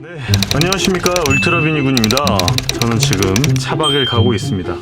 네, 안녕하십니까, 울트라비니군입니다. 저는 지금 차박을 가고 있습니다.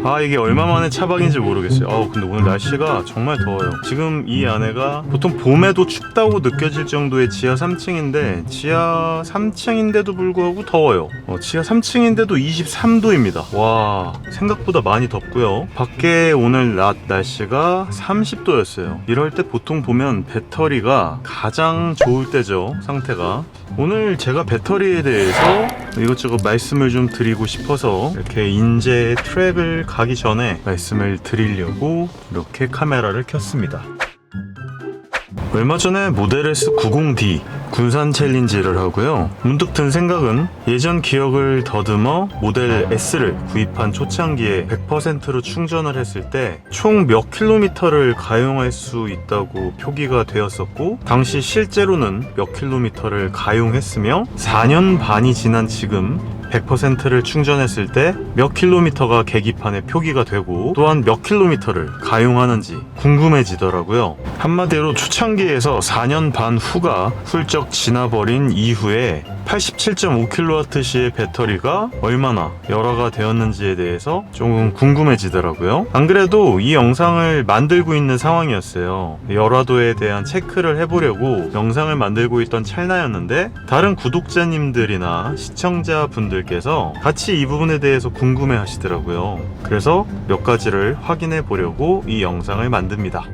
아, 이게 얼마만에 차박인지 모르겠어요. 근데 오늘 날씨가 정말 더워요. 지금 이 안에가 보통 봄에도 춥다고 느껴질 정도의 지하 3층인데 지하 3층인데도 불구하고 더워요. 지하 3층인데도 23도입니다 와, 생각보다 많이 덥고요. 밖에 오늘 낮 날씨가 30도였어요 이럴 때 보통 보면 배터리가 가장 좋을 때죠, 상태가. 오늘 제가 배터리에 대해서 이것저것 말씀을 좀 드리고 싶어서 이렇게 인제 트랙을 가기 전에 말씀을 드리려고 이렇게 카메라를 켰습니다. 얼마 전에 모델 S90D 군산 챌린지를 하고요. 문득 든 생각은 예전 기억을 더듬어 모델 S를 구입한 초창기에 100%로 충전을 했을 때 총 몇 킬로미터를 가용할 수 있다고 표기가 되었었고, 당시 실제로는 몇 킬로미터를 가용했으며 4년 반이 지난 지금 100%를 충전했을 때 몇 킬로미터가 계기판에 표기가 되고 또한 몇 킬로미터를 가용하는지 궁금해지더라고요. 한마디로 초창기에서 4년 반 후가 훌쩍 지나버린 이후에 87.5kWh의 배터리가 얼마나 열화가 되었는지에 대해서 조금 궁금해지더라고요. 안 그래도 이 영상을 만들고 있는 상황이었어요. 열화도에 대한 체크를 해보려고 영상을 만들고 있던 찰나였는데 다른 구독자님들이나 시청자분들께서 같이 이 부분에 대해서 궁금해 하시더라고요. 그래서 몇 가지를 확인해 보려고 이 영상을 만듭니다.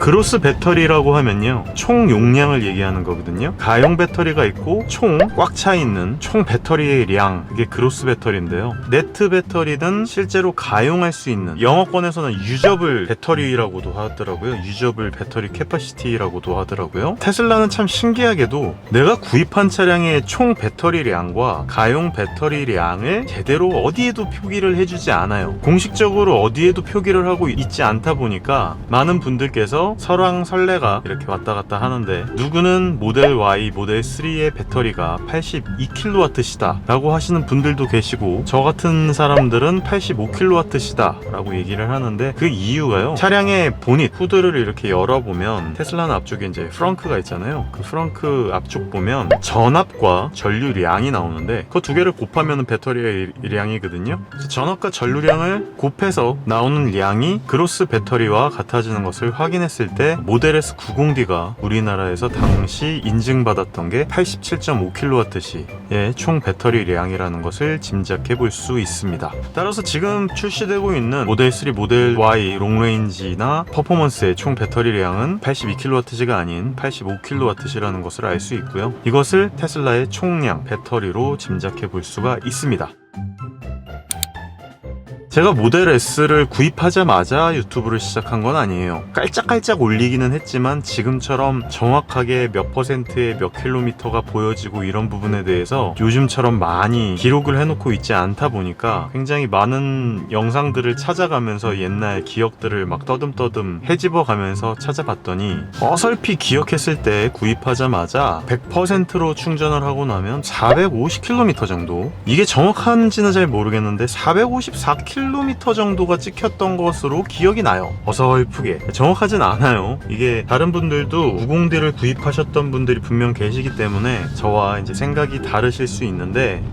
그로스 배터리라고 하면요, 총 용량을 얘기하는 거거든요. 가용 배터리가 있고 총 꽉 차 있는 총 배터리의 량, 그게 그로스 배터리인데요. 네트 배터리든 실제로 가용할 수 있는, 영어권에서는 유저블 배터리라고도 하더라고요. 유저블 배터리 캐파시티라고도 하더라고요. 테슬라는 참 신기하게도 내가 구입한 차량의 총 배터리량과 가용 배터리량을 제대로 어디에도 표기를 해주지 않아요. 공식적으로 어디에도 표기를 하고 있지 않다 보니까 많은 분들께서 설왕설래가 이렇게 왔다 갔다 하는데, 누구는 모델 Y, 모델 3의 배터리가 82kW시다 라고 하시는 분들도 계시고, 저 같은 사람들은 85kW시다 라고 얘기를 하는데, 그 이유가요, 차량의 보닛, 후드를 이렇게 열어보면 테슬라는 앞쪽에 이제 프렁크가 있잖아요. 그 프렁크 앞쪽 보면 전압과 전류량이 나오는데 그 두 개를 곱하면 배터리의 량이거든요. 전압과 전류량을 곱해서 나오는 량이 그로스 배터리와 같아지는 것을 확인했을 때 모델 S90D가 우리나라에서 당시 인증받았던 게 87.5kWh의 총 배터리량이라는 것을 짐작해 볼 수 있습니다. 따라서 지금 출시되고 있는 모델 3, 모델 Y 롱레인지나 퍼포먼스의 총 배터리량은 82kWh가 아닌 85kWh라는 것을 알 수 있고요. 이것을 테슬라의 총량 배터리로 짐작해 볼 수가 있습니다. 제가 모델 S를 구입하자마자 유튜브를 시작한 건 아니에요. 깔짝깔짝 올리기는 했지만 지금처럼 정확하게 몇 퍼센트의 몇 킬로미터가 보여지고 이런 부분에 대해서 요즘처럼 많이 기록을 해놓고 있지 않다 보니까 굉장히 많은 영상들을 찾아가면서 옛날 기억들을 막 떠듬떠듬 헤집어 가면서 찾아봤더니, 어설피 기억했을 때 구입하자마자 100%로 충전을 하고 나면 450km 정도, 이게 정확한지는 잘 모르겠는데 454km 정도가 찍혔던 것으로 기억이 나요. 어설프게. 정확하진 않아요. 이게 다른 분들도 90D를 구입하셨던 분들이 분명 계시기 때문에 저와 이제 생각이 다르실 수 있는데,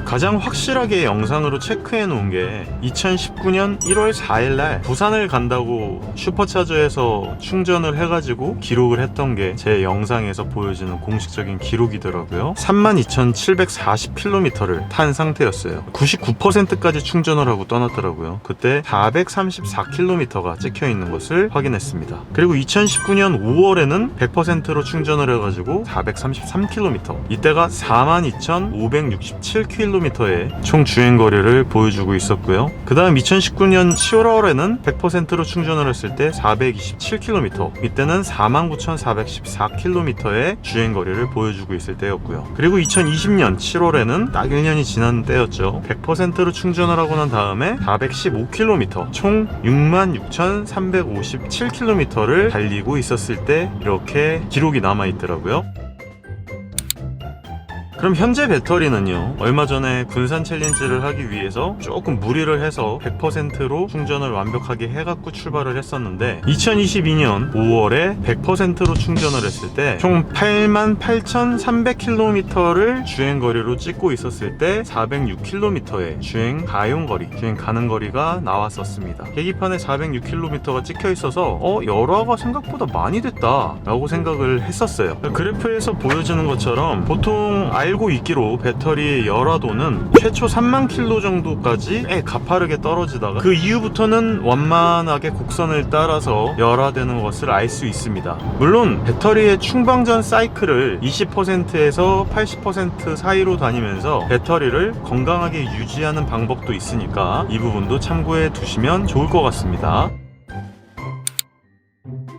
가장 확실하게 영상으로 체크해 놓은 게 2019년 1월 4일날 부산을 간다고 슈퍼차저에서 충전을 해가지고 기록을 했던 게 제 영상에서 보여지는 공식적인 기록이더라고요. 32,740km를 탄 상태였어요. 99%까지 충전을 하고 떠났더라고요. 그때 434km가 찍혀 있는 것을 확인했습니다. 그리고 2019년 5월에는 100%로 충전을 해가지고 433km, 이때가 42,567km의 총 주행거리를 보여주고 있었고요. 그 다음 2019년 10월에는 100%로 충전을 했을 때 427km, 이때는 49,414km의 주행거리를 보여주고 있을 때였고요. 그리고 2020년 7월에는 딱 1년이 지난 때였죠. 100%로 충전을 하고 난 다음에 415km, 총 66,357km를 달리고 있었을 때 이렇게 기록이 남아있더라고요. 그럼 현재 배터리는요, 얼마 전에 군산 챌린지를 하기 위해서 조금 무리를 해서 100%로 충전을 완벽하게 해갖고 출발을 했었는데 2022년 5월에 100%로 충전을 했을 때 총 88,300km를 주행거리로 찍고 있었을 때 406km의 주행 가용거리, 주행 가는 거리가 나왔었습니다. 계기판에 406km가 찍혀 있어서 열화가 생각보다 많이 됐다 라고 생각을 했었어요. 그래프에서 보여지는 것처럼 보통 알고 있기로 배터리의 열화도는 최초 3만 킬로 정도까지 가파르게 떨어지다가 그 이후부터는 완만하게 곡선을 따라서 열화되는 것을 알 수 있습니다. 물론 배터리의 충방전 사이클을 20%에서 80% 사이로 다니면서 배터리를 건강하게 유지하는 방법도 있으니까 이 부분도 참고해 두시면 좋을 것 같습니다.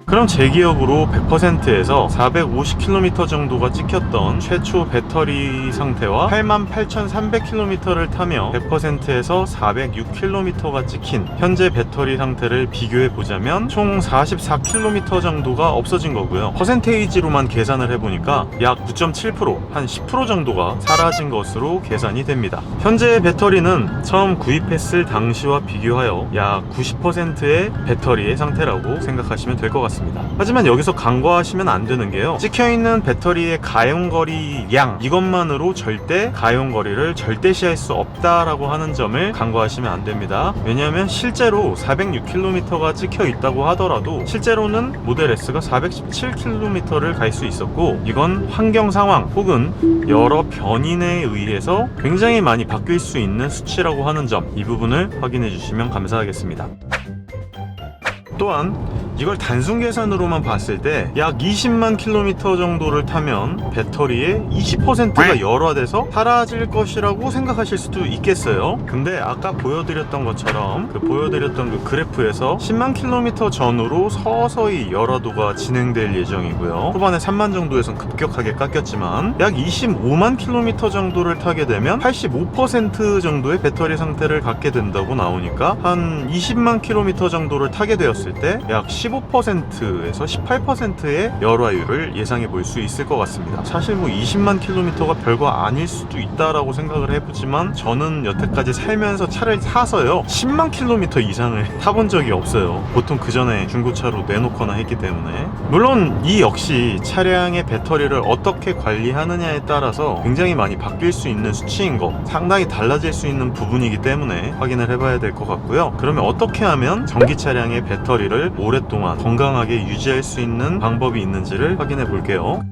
그럼 제 기억으로 100%에서 450km 정도가 찍혔던 최초 배터리 상태와 88,300km를 타며 100%에서 406km가 찍힌 현재 배터리 상태를 비교해 보자면 총 44km 정도가 없어진 거고요. 퍼센테이지로만 계산을 해보니까 약 9.7%, 한 10% 정도가 사라진 것으로 계산이 됩니다. 현재 배터리는 처음 구입했을 당시와 비교하여 약 90%의 배터리의 상태라고 생각하시면 될 것 같습니다. 하지만 여기서 간과하시면 안 되는 게요, 찍혀있는 배터리의 가용거리 양 이것만으로 절대 가용거리를 절대시할 수 없다라고 하는 점을 간과하시면 안 됩니다. 왜냐하면 실제로 406km가 찍혀 있다고 하더라도 실제로는 모델 S가 417km를 갈 수 있었고, 이건 환경 상황 혹은 여러 변인에 의해서 굉장히 많이 바뀔 수 있는 수치라고 하는 점, 이 부분을 확인해 주시면 감사하겠습니다. 또한 이걸 단순 계산으로만 봤을 때 약 20만 킬로미터 정도를 타면 배터리의 20%가 열화돼서 사라질 것이라고 생각하실 수도 있겠어요. 근데 아까 보여드렸던 것처럼 보여드렸던 그 그래프에서 10만 킬로미터 전후로 서서히 열화도가 진행될 예정이고요. 후반에 3만 정도에선 급격하게 깎였지만 약 25만 킬로미터 정도를 타게 되면 85% 정도의 배터리 상태를 갖게 된다고 나오니까 한 20만 킬로미터 정도를 타게 되었을 때 약 15%에서 18%의 열화율을 예상해 볼 수 있을 것 같습니다. 사실 20만 킬로미터가 별거 아닐 수도 있다라고 생각을 해보지만 저는 여태까지 살면서 차를 사서요 10만 킬로미터 이상을 타본 적이 없어요. 보통 그 전에 중고차로 내놓거나 했기 때문에. 물론 이 역시 차량의 배터리를 어떻게 관리하느냐에 따라서 굉장히 많이 바뀔 수 있는 수치인 거, 상당히 달라질 수 있는 부분이기 때문에 확인을 해봐야 될 것 같고요. 그러면 어떻게 하면 전기 차량의 배터리를 오랫동안 건강하게 유지할 수 있는 방법이 있는지를 확인해 볼게요.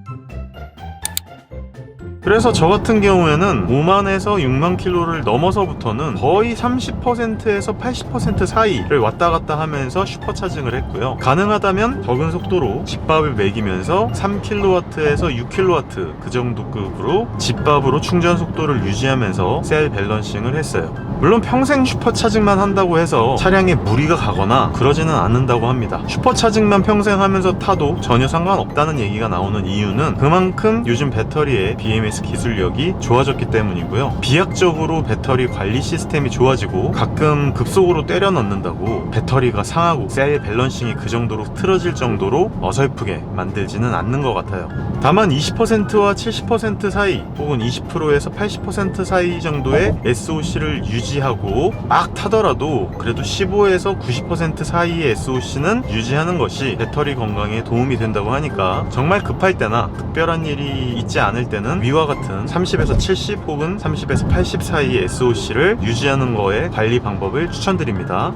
그래서 저 같은 경우에는 5만에서 6만 킬로를 넘어서부터는 거의 30%에서 80% 사이를 왔다 갔다 하면서 슈퍼차징을 했고요. 가능하다면 적은 속도로 집밥을 먹이면서 3kW에서 6kW 그 정도 급으로 집밥으로 충전 속도를 유지하면서 셀 밸런싱을 했어요. 물론 평생 슈퍼차징만 한다고 해서 차량에 무리가 가거나 그러지는 않는다고 합니다. 슈퍼차징만 평생 하면서 타도 전혀 상관없다는 얘기가 나오는 이유는 그만큼 요즘 배터리의 BMS 기술력이 좋아졌기 때문이고요. 비약적으로 배터리 관리 시스템이 좋아지고 가끔 급속으로 때려 넣는다고 배터리가 상하고 셀 밸런싱이 그 정도로 틀어질 정도로 어설프게 만들지는 않는 것 같아요. 다만 20%와 70% 사이 혹은 20%에서 80% 사이 정도의 SOC를 유지하고 막 타더라도 그래도 15에서 90% 사이의 SOC는 유지하는 것이 배터리 건강에 도움이 된다고 하니까 정말 급할 때나 특별한 일이 있지 않을 때는 위와 같은 30에서 70 혹은 30에서 80 사이의 SOC를 유지하는 거에 관리 방법을 추천드립니다.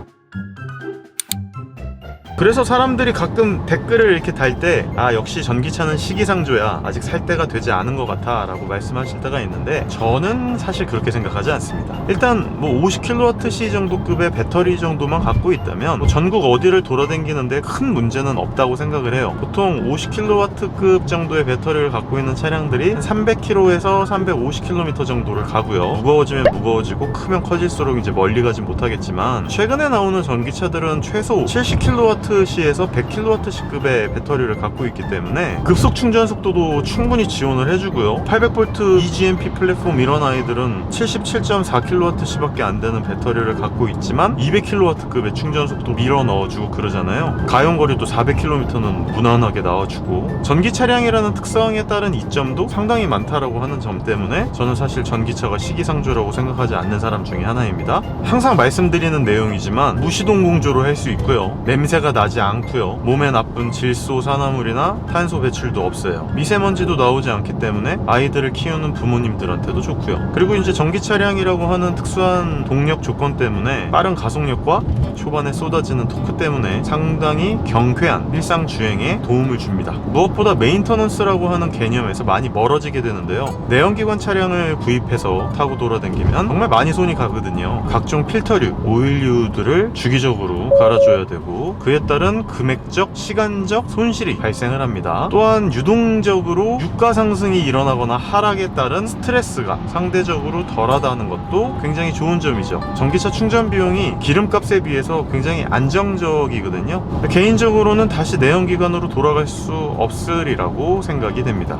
그래서 사람들이 가끔 댓글을 이렇게 달 때 역시 전기차는 시기상조야, 아직 살 때가 되지 않은 것 같아 라고 말씀하실 때가 있는데 저는 사실 그렇게 생각하지 않습니다. 일단 50kWh 정도급의 배터리 정도만 갖고 있다면 전국 어디를 돌아다니는데 큰 문제는 없다고 생각을 해요. 보통 50kW급 정도의 배터리를 갖고 있는 차량들이 300km에서 350km 정도를 가고요. 무거워지면 무거워지고 크면 커질수록 이제 멀리 가진 못하겠지만 최근에 나오는 전기차들은 최소 70kW 80V시에서 100kW급의 배터리를 갖고 있기 때문에 급속 충전 속도도 충분히 지원을 해주고요. 800V eGMP 플랫폼 이런 아이들은 77.4kWh밖에 안 되는 배터리를 갖고 있지만 200kW급의 충전 속도 밀어 넣어주고 그러잖아요. 가용거리도 400km는 무난하게 나와주고 전기 차량이라는 특성에 따른 이점도 상당히 많다라고 하는 점 때문에 저는 사실 전기차가 시기상조라고 생각하지 않는 사람 중에 하나입니다. 항상 말씀드리는 내용이지만 무시동공조로 할 수 있고요. 냄새가 나지 않고요. 몸에 나쁜 질소 산화물이나 탄소 배출도 없어요. 미세먼지도 나오지 않기 때문에 아이들을 키우는 부모님들한테도 좋고요. 그리고 이제 전기 차량이라고 하는 특수한 동력 조건 때문에 빠른 가속력과 초반에 쏟아지는 토크 때문에 상당히 경쾌한 일상 주행에 도움을 줍니다. 무엇보다 메인터넌스라고 하는 개념에서 많이 멀어지게 되는데요. 내연기관 차량을 구입해서 타고 돌아다니면 정말 많이 손이 가거든요. 각종 필터류, 오일류들을 주기적으로 갈아줘야 되고 그에 따른 금액적, 시간적 손실이 발생을 합니다. 또한 유동적으로 유가 상승이 일어나거나 하락에 따른 스트레스가 상대적으로 덜하다는 것도 굉장히 좋은 점이죠. 전기차 충전 비용이 기름값에 비해서 굉장히 안정적이거든요. 개인적으로는 다시 내연기관으로 돌아갈 수 없으리라고 생각이 됩니다.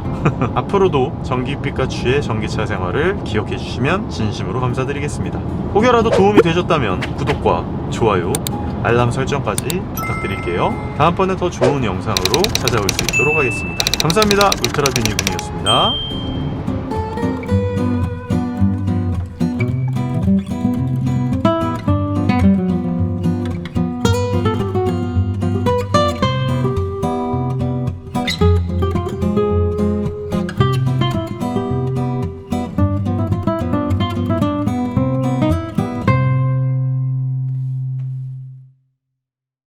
앞으로도 전기빛과 취의 전기차 생활을 기억해 주시면 진심으로 감사드리겠습니다. 혹여라도 도움이 되셨다면 구독과 좋아요, 알람 설정까지 부탁드릴게요. 다음번에 더 좋은 영상으로 찾아올 수 있도록 하겠습니다. 감사합니다. 울트라비니군이었습니다.